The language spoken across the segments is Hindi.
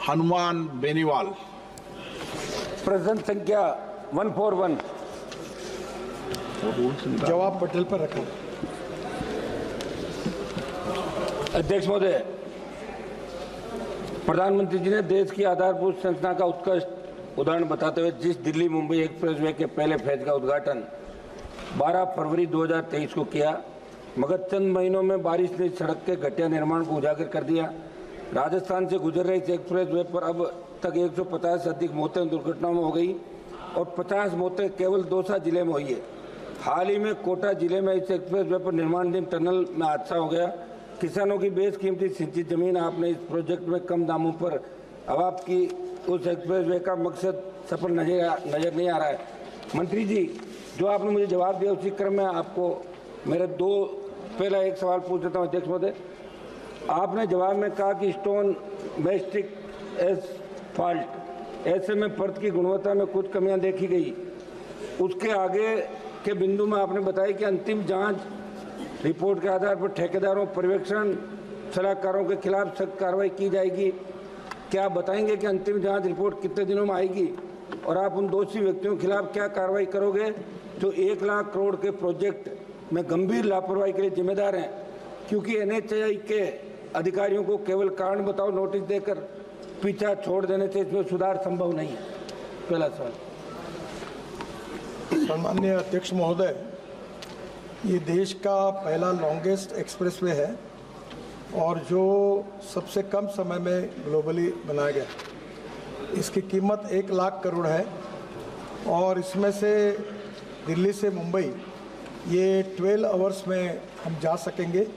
हनुमान बेनीवाल। प्रश्न संख्या 141। जवाब पटेल पर रखा। अध्यक्ष महोदय, प्रधानमंत्री जी ने देश की आधारभूत संरचना का उत्कृष्ट उदाहरण बताते हुए जिस दिल्ली मुंबई एक्सप्रेसवे के पहले फेज का उद्घाटन 12 फरवरी 2023 को किया, मगर चंद महीनों में बारिश ने सड़क के घटिया निर्माण को उजागर कर दिया। राजस्थान से गुजर रही इस एक्सप्रेसवे पर अब तक 150 से अधिक मौतें दुर्घटनाओं में हो गई और 50 मौतें केवल दौसा जिले में हुई है। हाल ही में कोटा जिले में इस एक्सप्रेसवे पर निर्माणाधीन टनल में हादसा हो गया। किसानों की बेशकीमती सिंचित जमीन आपने इस प्रोजेक्ट में कम दामों पर अब आपकी उस एक्सप्रेसवे का मकसद सफल नजर नहीं आ रहा है। मंत्री जी, जो आपने मुझे जवाब दिया उसी क्रम में आपको मेरे पहला एक सवाल पूछ देता हूँ। अध्यक्ष महोदय, आपने जवाब में कहा कि स्टोन मैस्टिक एसफाल्ट ऐसे में परत की गुणवत्ता में कुछ कमियां देखी गई। उसके आगे के बिंदु में आपने बताया कि अंतिम जांच रिपोर्ट के आधार पर ठेकेदारों, पर्यवेक्षण सलाहकारों के खिलाफ सख्त कार्रवाई की जाएगी। क्या आप बताएंगे कि अंतिम जांच रिपोर्ट कितने दिनों में आएगी और आप उन दोषी व्यक्तियों के खिलाफ क्या कार्रवाई करोगे जो 1 लाख करोड़ के प्रोजेक्ट में गंभीर लापरवाही के लिए जिम्मेदार हैं? क्योंकि NHAI के अधिकारियों को केवल कारण बताओ नोटिस देकर पीछा छोड़ देने से इसमें सुधार संभव नहीं है। पहला सवाल। सम्माननीय अध्यक्ष महोदय, ये देश का पहला लॉन्गेस्ट एक्सप्रेसवे है और जो सबसे कम समय में ग्लोबली बनाया गया। इसकी कीमत 1 लाख करोड़ है और इसमें से दिल्ली से मुंबई ये 12 आवर्स में हम जा सकेंगे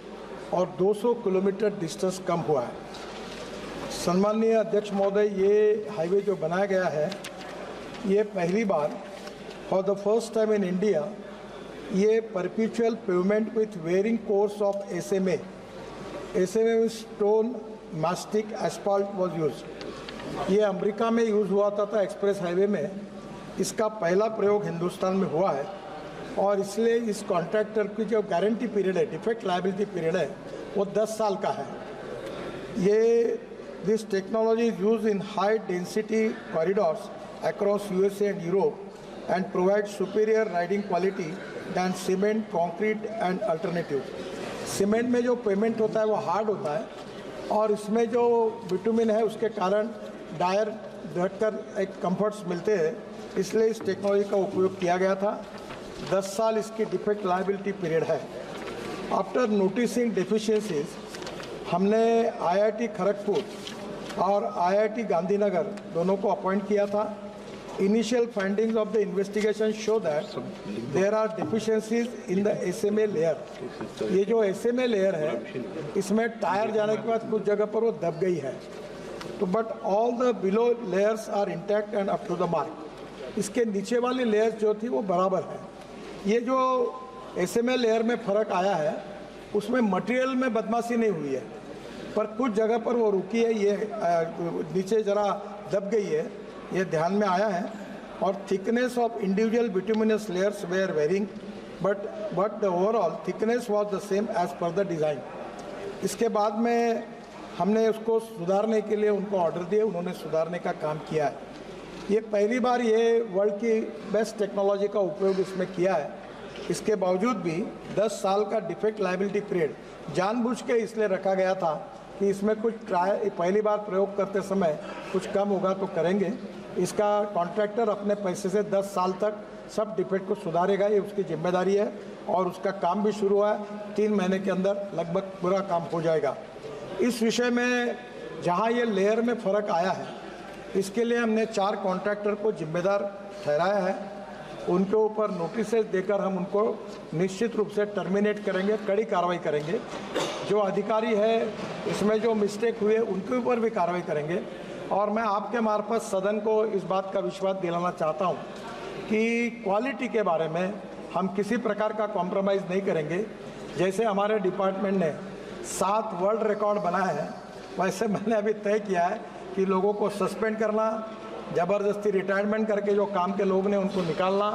और 200 किलोमीटर डिस्टेंस कम हुआ है। सम्माननीय अध्यक्ष महोदय, ये हाईवे जो बनाया गया है, ये पहली बार for the first time in India ये perpetual pavement with wearing course of SMA में stone mastic asphalt was use. ये अमेरिका में यूज़ हुआ था एक्सप्रेस हाईवे में। इसका पहला प्रयोग हिंदुस्तान में हुआ है और इसलिए इस कॉन्ट्रैक्टर की जो गारंटी पीरियड है, डिफेक्ट लायबिलिटी पीरियड है, वो 10 साल का है। This technology is use in high density corridors across USA and Europe and provide superior riding quality than cement, concrete and alternative. Cement में जो पेमेंट होता है वो हार्ड होता है और इसमें जो बिटुमिन है उसके कारण टायर धटकर एक कंफर्ट्स मिलते हैं, इसलिए इस टेक्नोलॉजी का उपयोग किया गया था। 10 साल इसकी डिफेक्ट लायबिलिटी पीरियड है। आफ्टर नोटिसिंग डेफिशिएंसीज, हमने IIT खड़गपुर और IIT गांधीनगर दोनों को अपॉइंट किया था। Initial findings of the investigation show that there are deficiencies in the SMA लेयर। ये जो SMA लेयर है, इसमें टायर जाने के बाद कुछ जगह पर वो दब गई है, तो but all the below layers are intact and up to the mark. इसके नीचे वाली लेयर्स जो थी वो बराबर है। ये जो SMA लेयर में फ़र्क आया है उसमें मटेरियल में बदमाशी नहीं हुई है, पर कुछ जगह पर वो रुकी है, ये नीचे ज़रा दब गई है, ये ध्यान में आया है। और thickness of individual bituminous layers were varying but the overall thickness was the same as per the design. इसके बाद में हमने उसको सुधारने के लिए उनको ऑर्डर दिए, उन्होंने सुधारने का काम किया है। ये पहली बार ये वर्ल्ड की बेस्ट टेक्नोलॉजी का उपयोग इसमें किया है। इसके बावजूद भी 10 साल का डिफेक्ट लायबिलिटी पीरियड जानबूझ के इसलिए रखा गया था कि इसमें कुछ पहली बार प्रयोग करते समय कुछ कम होगा तो करेंगे। इसका कॉन्ट्रैक्टर अपने पैसे से 10 साल तक सब डिफेक्ट को सुधारेगा, ये उसकी जिम्मेदारी है और उसका काम भी शुरू हुआ है। 3 महीने के अंदर लगभग पूरा काम हो जाएगा। इस विषय में जहाँ ये लेयर में फ़र्क आया है, इसके लिए हमने 4 कॉन्ट्रैक्टर को जिम्मेदार ठहराया है। उनके ऊपर नोटिस देकर हम उनको निश्चित रूप से टर्मिनेट करेंगे, कड़ी कार्रवाई करेंगे। जो अधिकारी है इसमें जो मिस्टेक हुए उनके ऊपर भी कार्रवाई करेंगे। और मैं आपके मार्फत सदन को इस बात का विश्वास दिलाना चाहता हूं कि क्वालिटी के बारे में हम किसी प्रकार का कॉम्प्रोमाइज़ नहीं करेंगे। जैसे हमारे डिपार्टमेंट ने 7 वर्ल्ड रिकॉर्ड बनाए हैं, वैसे मैंने अभी तय किया है कि लोगों को सस्पेंड करना, ज़बरदस्ती रिटायरमेंट करके जो काम के लोग ने उनको निकालना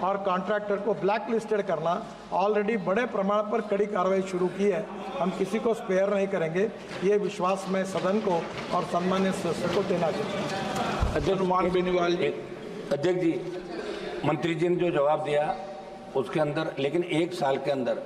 और कॉन्ट्रैक्टर को ब्लैक लिस्टेड करना, ऑलरेडी बड़े प्रमाण पर कड़ी कार्रवाई शुरू की है। हम किसी को स्पेयर नहीं करेंगे, ये विश्वास मैं सदन को और सम्मान्य सदस्य को देना चाहता हूँ। अध्यक्ष बेनीवाल जी, अध्यक्ष जी, मंत्री जी ने जो जवाब दिया उसके अंदर, लेकिन एक साल के अंदर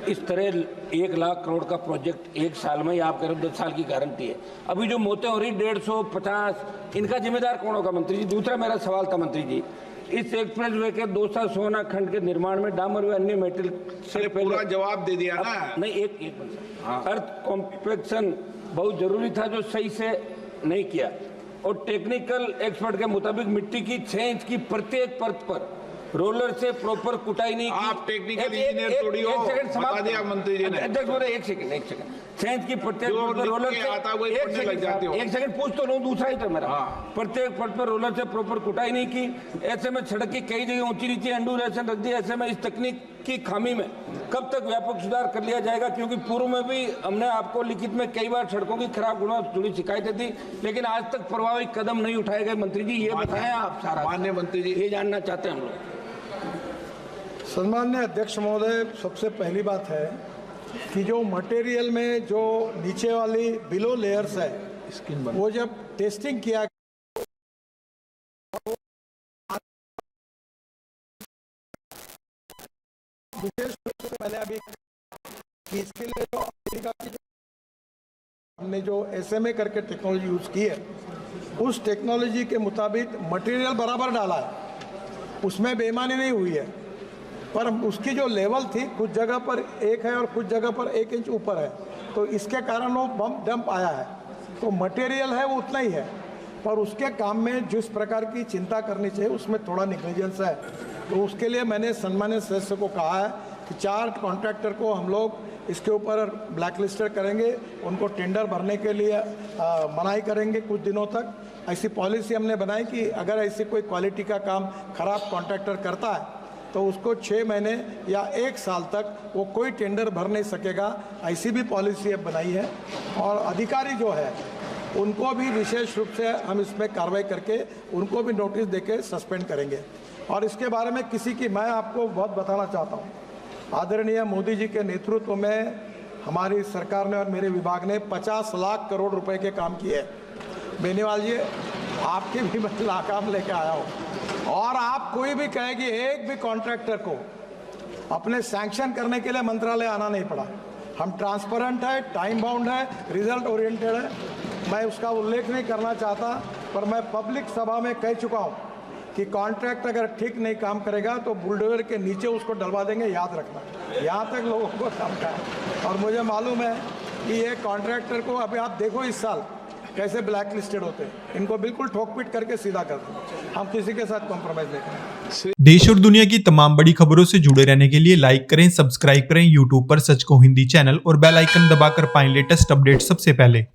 इस तरह 1 लाख करोड़ का प्रोजेक्ट एक साल में ही आप कह रहे हो 10 साल की गारंटी है। अभी जो मौतें हो रही 150, इनका जिम्मेदार कौन होगा मंत्री जी? दूसरा मेरा सवाल था मंत्री जी, इस एक्सप्रेस वे के 200 सोना खंड के निर्माण में डामर व अन्य मेटल से पूरा जवाब दे दिया ना। नहीं, एक अर्थ कॉम्पैक्शन बहुत जरूरी था जो सही से नहीं किया, और टेक्निकल एक्सपर्ट के मुताबिक मिट्टी की 6 इंच की प्रत्येक परत पर रोलर से प्रॉपर कुटाई नहीं की। आप टेक्निकल इंजीनियर थोड़ी हो, बता दिया मंत्री जी ने। अध्यक्ष बोले एक सेकंड 6 इंच की प्रत्येक परत पर रोलर से, एक सेकंड पूछ तो लूं, दूसरा ही था मेरा। प्रत्येक परत पर रोलर से प्रॉपर कुटाई नहीं की। ऐसे में सड़क की कई जगह ऊंची नीचे एंडूरेशन रख दी। ऐसे में इस तकनीक की खामी में कब तक व्यापक सुधार कर लिया जाएगा? क्योंकि पूर्व में भी हमने आपको लिखित में कई बार सड़कों की खराब गुणवत्ता जुड़ी शिकायतें दी, लेकिन आज तक प्रभावी कदम नहीं उठाए गए। मंत्री जी ये बताएं आप सारा। माननीय मंत्री जी, ये जानना चाहते हैं हम लोग। सम्मान्य अध्यक्ष महोदय, सबसे पहली बात है कि जो मटेरियल में जो नीचे वाली बिलो लेयर्स है, वो जब टेस्टिंग किया विशेष रूप से मैंने अभी कि इसके लिए जो अमेरिका की हमने जो SMA करके टेक्नोलॉजी यूज की है, उस टेक्नोलॉजी के मुताबिक मटेरियल बराबर डाला है, उसमें बेईमानी नहीं हुई है, पर उसकी जो लेवल थी कुछ जगह पर 1 है और कुछ जगह पर 1 इंच ऊपर है, तो इसके कारण वो बम डंप आया है। तो मटेरियल है वो उतना ही है, पर उसके काम में जिस प्रकार की चिंता करनी चाहिए उसमें थोड़ा निग्लिजेंस है। तो उसके लिए मैंने सम्मानित सदस्य को कहा है कि 4 कॉन्ट्रैक्टर को हम लोग इसके ऊपर ब्लैक लिस्टेड करेंगे, उनको टेंडर भरने के लिए मनाही करेंगे कुछ दिनों तक। ऐसी पॉलिसी हमने बनाई कि अगर ऐसी कोई क्वालिटी का काम खराब कॉन्ट्रैक्टर करता है तो उसको 6 महीने या 1 साल तक वो कोई टेंडर भर नहीं सकेगा, ऐसी भी पॉलिसी अब बनाई है। और अधिकारी जो है उनको भी विशेष रूप से हम इसमें कार्रवाई करके उनको भी नोटिस देके सस्पेंड करेंगे। और इसके बारे में किसी की, मैं आपको बहुत बताना चाहता हूँ, आदरणीय मोदी जी के नेतृत्व में हमारी सरकार ने और मेरे विभाग ने 50 लाख करोड़ रुपए के काम किए। बेनीवाल जी, आपके भी मैं नाकाम लेके आया हूँ, और आप कोई भी कहे कि एक भी कॉन्ट्रैक्टर को अपने सैंक्शन करने के लिए मंत्रालय आना नहीं पड़ा। हम ट्रांसपेरेंट है, टाइम बाउंड है, रिजल्ट ओरिएंटेड है। मैं उसका उल्लेख नहीं करना चाहता, पर मैं पब्लिक सभा में कह चुका हूँ कि कॉन्ट्रैक्ट अगर ठीक नहीं काम करेगा तो बुलडोजर के नीचे उसको डलवा देंगे, याद रखना। यहाँ तक लोगों को समझा है, और मुझे मालूम है कि ये कॉन्ट्रैक्टर को अभी आप देखो इस साल कैसे ब्लैक लिस्टेड होते हैं, इनको बिल्कुल ठोक पीट करके सीधा कर दें। हम किसी के साथ कॉम्प्रोमाइज नहीं करेंगे। देश और दुनिया की तमाम बड़ी खबरों से जुड़े रहने के लिए लाइक करें, सब्सक्राइब करें यूट्यूब पर सच को हिंदी चैनल, और बेल आइकन दबाकर पाएं लेटेस्ट अपडेट सबसे पहले।